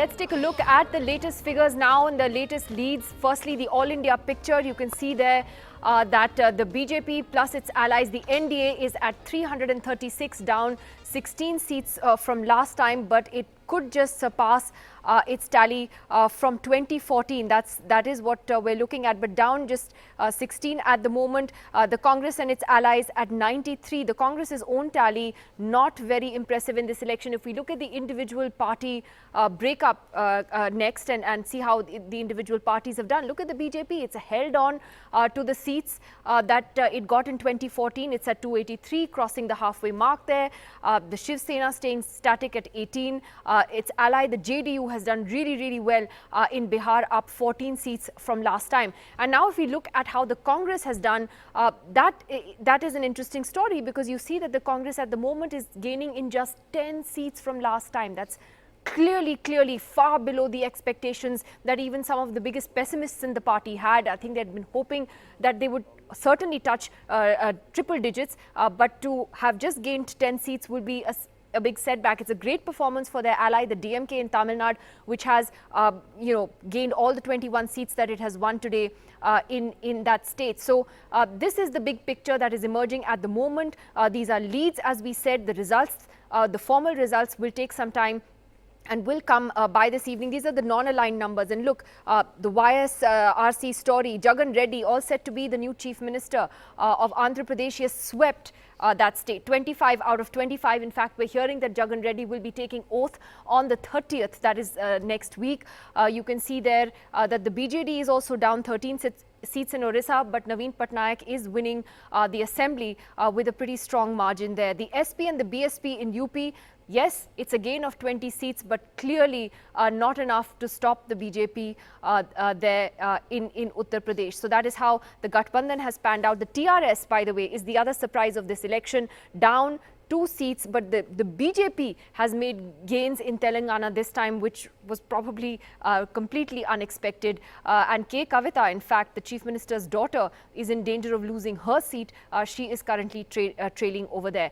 let's take a look at the latest figures now and the latest leads. Firstly, the All India picture. You can see there that the BJP plus its allies, the NDA, is at 336, down 16 seats from last time, but it could just surpass its tally from 2014. That is what we're looking at, but down just 16 at the moment. The Congress and its allies at 93. The Congress's own tally not very impressive in this election. If we look at the individual party breakup next and see how the individual parties have done, look at the BJP. It's held on to the seats that it got in 2014. It's at 283, crossing the halfway mark there. The Shiv Sena staying static at 18. Its ally, the JDU, has done really well in Bihar, up 14 seats from last time. And now if we look at how the Congress has done, that is an interesting story, because you see that the Congress at the moment is gaining in just 10 seats from last time. That's clearly far below the expectations that even some of the biggest pessimists in the party had. I think they'd been hoping that they would certainly touch triple digits, but to have just gained 10 seats would be a big setback. It's a great performance for their ally, the DMK in Tamil Nadu, which has gained all the 21 seats that it has won today in that state. So this is the big picture that is emerging at the moment. These are leads, as we said. The results, the formal results, will take some time and will come by this evening. These are the non-aligned numbers. And look, the YSRC story, Jagan Reddy, all set to be the new Chief Minister of Andhra Pradesh. He has swept that state, 25 out of 25. In fact, we're hearing that Jagan Reddy will be taking oath on the 30th, that is next week. You can see there that the BJD is also down 13 seats in Orissa, but Naveen Patnaik is winning the assembly with a pretty strong margin there. The SP and the BSP in UP, yes, it's a gain of 20 seats, but clearly not enough to stop the BJP there in Uttar Pradesh. So that is how the Gathbandhan has panned out. The TRS, by the way, is the other surprise of this election, down 2 seats, but the BJP has made gains in Telangana this time, which was probably completely unexpected. And K. Kavita, in fact, the Chief Minister's daughter, is in danger of losing her seat. She is currently trailing over there.